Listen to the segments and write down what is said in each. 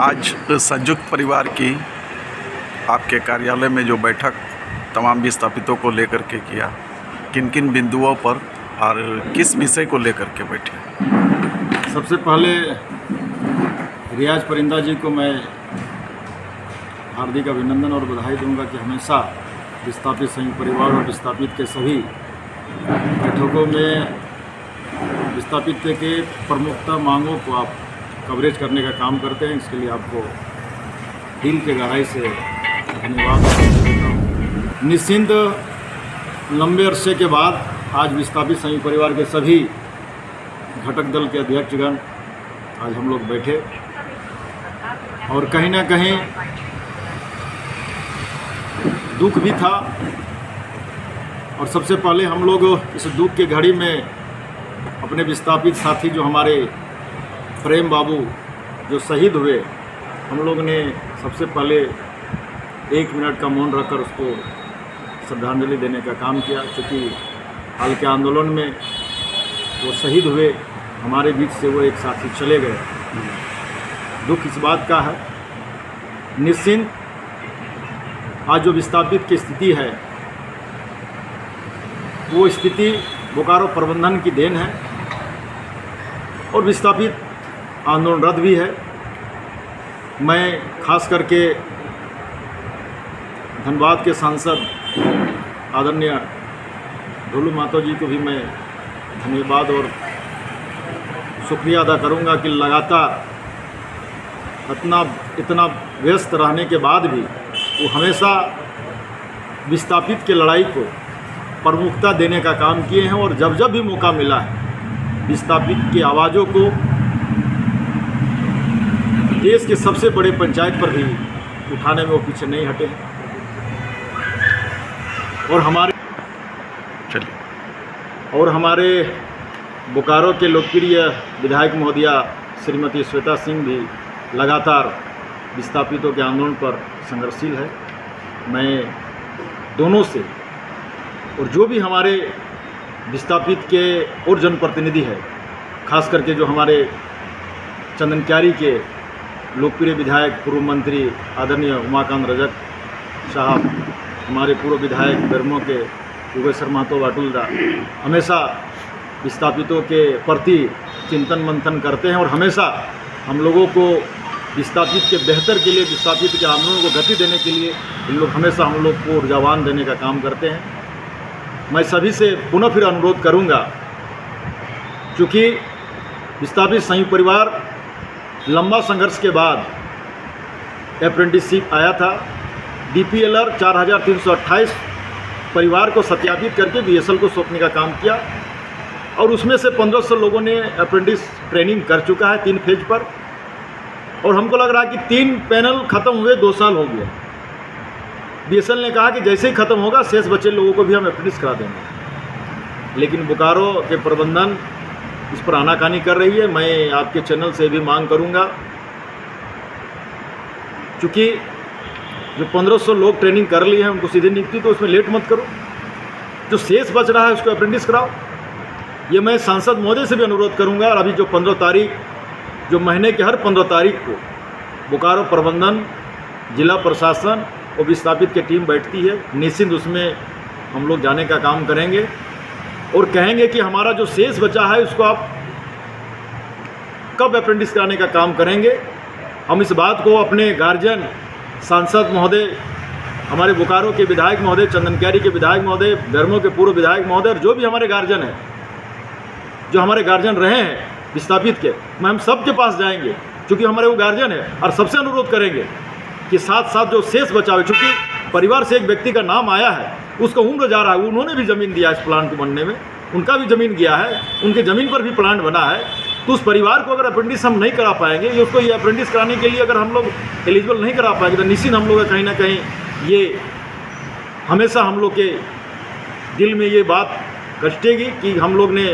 आज संयुक्त परिवार की आपके कार्यालय में जो बैठक तमाम विस्थापितों को लेकर के किया, किन किन बिंदुओं पर और किस विषय को लेकर के बैठे? सबसे पहले रियाज परिंदा जी को मैं हार्दिक अभिनंदन और बधाई दूंगा कि हमेशा विस्थापित संयुक्त परिवार और विस्थापित के सभी बैठकों में विस्थापित के प्रमुखता मांगों को आप कवरेज करने का काम करते हैं। इसके लिए आपको दिल के गहराई से धन्यवाद देता हूँ। निश्चिंत लंबे अरसे के बाद आज विस्थापित संयुक्त परिवार के सभी घटक दल के अध्यक्षगण आज हम लोग बैठे और कहीं ना कहीं दुख भी था। और सबसे पहले हम लोग इस दुख के घड़ी में अपने विस्थापित साथी जो हमारे प्रेम बाबू जो शहीद हुए, हम लोग ने सबसे पहले 1 मिनट का मौन रखकर उसको श्रद्धांजलि देने का काम किया। क्योंकि हाल के आंदोलन में वो शहीद हुए, हमारे बीच से वो एक साथी चले गए। दुख इस बात का है। निश्चिंत आज जो विस्थापित की स्थिति है, वो स्थिति बोकारो प्रबंधन की देन है और विस्थापित आंदोलनरत भी है। मैं खास करके धनबाद के सांसद आदरणीय ढोलू महतो जी को भी मैं धन्यवाद और शुक्रिया अदा करूंगा कि लगातार इतना व्यस्त रहने के बाद भी वो हमेशा विस्थापित के लड़ाई को प्रमुखता देने का काम किए हैं। और जब जब भी मौका मिला है, विस्थापित की आवाज़ों को देश के सबसे बड़े पंचायत पर भी उठाने में वो पीछे नहीं हटे हैं। और हमारे बोकारो के लोकप्रिय विधायक महोदया श्रीमती श्वेता सिंह भी लगातार विस्थापितों के आंदोलन पर संघर्षशील है। मैं दोनों से और जो भी हमारे विस्थापित के और जनप्रतिनिधि है, खास करके जो हमारे चंदनक्यारी के लोकप्रिय विधायक पूर्व मंत्री आदरणीय उमाकांत रजक साहब, हमारे पूर्व विधायक बेरमो के योगेश्वर महतो वाटुलदा हमेशा विस्थापितों के प्रति चिंतन मंथन करते हैं और हमेशा हम लोगों को विस्थापित के बेहतर के लिए, विस्थापित के आंदोलन को गति देने के लिए इन लोग हमेशा हम लोग को ऊर्जावान देने का काम करते हैं। मैं सभी से पुनः फिर अनुरोध करूंगा, क्योंकि विस्थापित संयुक्त परिवार लंबा संघर्ष के बाद अप्रेंटिसशिप आया था। DPLR 4328 परिवार को सत्यापित करके BSL को सौंपने का काम किया और उसमें से 1500 लोगों ने अप्रेंटिस ट्रेनिंग कर चुका है 3 फेज पर। और हमको लग रहा है कि 3 पैनल ख़त्म हुए 2 साल हो गए। BSL ने कहा कि जैसे ही ख़त्म होगा शेष बचे लोगों को भी हम अप्रेंटिस करा देंगे, लेकिन बोकारो के प्रबंधन इस पर आनाकानी कर रही है। मैं आपके चैनल से भी मांग करूंगा, क्योंकि जो 1500 लोग ट्रेनिंग कर लिए हैं उनको सीधे नियुक्ति, तो उसमें लेट मत करो। जो शेष बच रहा है उसको अप्रेंटिस कराओ। ये मैं सांसद महोदय से भी अनुरोध करूंगा। और अभी जो 15 तारीख, जो महीने के हर 15 तारीख को बोकारो प्रबंधन, जिला प्रशासन और विस्थापित की टीम बैठती है, निश्चिंत उसमें हम लोग जाने का काम करेंगे और कहेंगे कि हमारा जो शेष बचा है उसको आप कब अप्रेंटिस कराने का काम करेंगे। हम इस बात को अपने गार्जियन, सांसद महोदय, हमारे बोकारो के विधायक महोदय, चंदनक्यारी के विधायक महोदय, बेरमो के पूर्व विधायक महोदय और जो भी हमारे गार्जियन हैं, जो हमारे गार्जियन रहे हैं विस्थापित के, मैं हम सब के पास जाएंगे, क्योंकि हमारे वो गार्जियन है। और सबसे अनुरोध करेंगे कि साथ साथ जो शेष बचा है, चूँकि परिवार से एक व्यक्ति का नाम आया है, उसका उम्र जा रहा है, उन्होंने भी ज़मीन दिया इस प्लांट को बनने में, उनका भी ज़मीन गया है, उनके ज़मीन पर भी प्लांट बना है। तो उस परिवार को अगर अप्रेंटिस हम नहीं करा पाएंगे, ये उसको ये अप्रेंटिस कराने के लिए अगर हम लोग एलिजिबल नहीं करा पाएंगे, तो निश्चित हम लोग कहीं ना कहीं ये हमेशा हम लोग के दिल में ये बात कष्टेगी कि हम लोग ने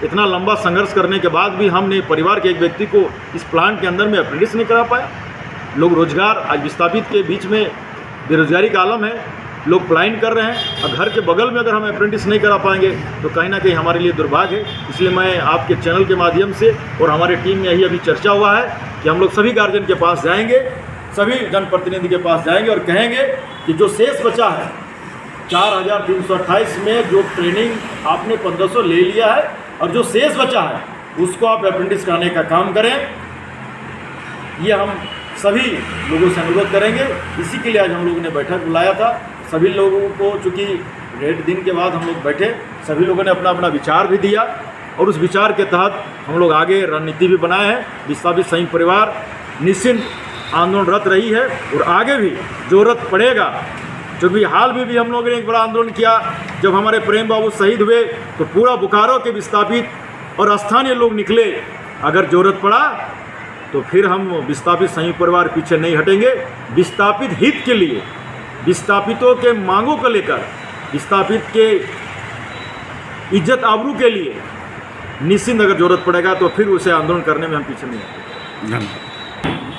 इतना लंबा संघर्ष करने के बाद भी हमने परिवार के एक व्यक्ति को इस प्लांट के अंदर में अप्रेंटिस नहीं करा पाया। लोग रोजगार, आज विस्थापित के बीच में बेरोजगारी का आलम है, लोग पलायन कर रहे हैं, और घर के बगल में अगर हम अप्रेंटिस नहीं करा पाएंगे तो कहीं ना कहीं हमारे लिए दुर्भाग्य है। इसलिए मैं आपके चैनल के माध्यम से और हमारे टीम में यही अभी चर्चा हुआ है कि हम लोग सभी गार्जियन के पास जाएंगे, सभी जनप्रतिनिधि के पास जाएंगे और कहेंगे कि जो शेष बचा है 4328 में जो ट्रेनिंग आपने 1500 ले लिया है और जो शेष बचा है उसको आप अप्रेंटिस कराने का काम करें। ये हम सभी लोगों से अनुरोध करेंगे। इसी के लिए आज हम लोगों ने बैठक बुलाया था। सभी लोगों को, चूँकि 1.5 दिन के बाद हम लोग बैठे, सभी लोगों ने अपना अपना विचार भी दिया और उस विचार के तहत हम लोग आगे रणनीति भी बनाए हैं। विस्थापित संयुक्त परिवार निश्चिंत आंदोलनरत रही है और आगे भी जरूरत पड़ेगा, क्योंकि हाल में भी हम लोगों ने एक बड़ा आंदोलन किया। जब हमारे प्रेम बाबू शहीद हुए तो पूरा बोकारो के विस्थापित और स्थानीय लोग निकले। अगर जरूरत पड़ा तो फिर हम विस्थापित संयुक्त परिवार पीछे नहीं हटेंगे। विस्थापित हित के लिए, विस्थापितों के मांगों को लेकर, विस्थापित के इज्जत आबरू के लिए निश्चिंत अगर जरूरत पड़ेगा तो फिर उसे आंदोलन करने में हम पीछे नहीं हटेंगे। धन्यवाद।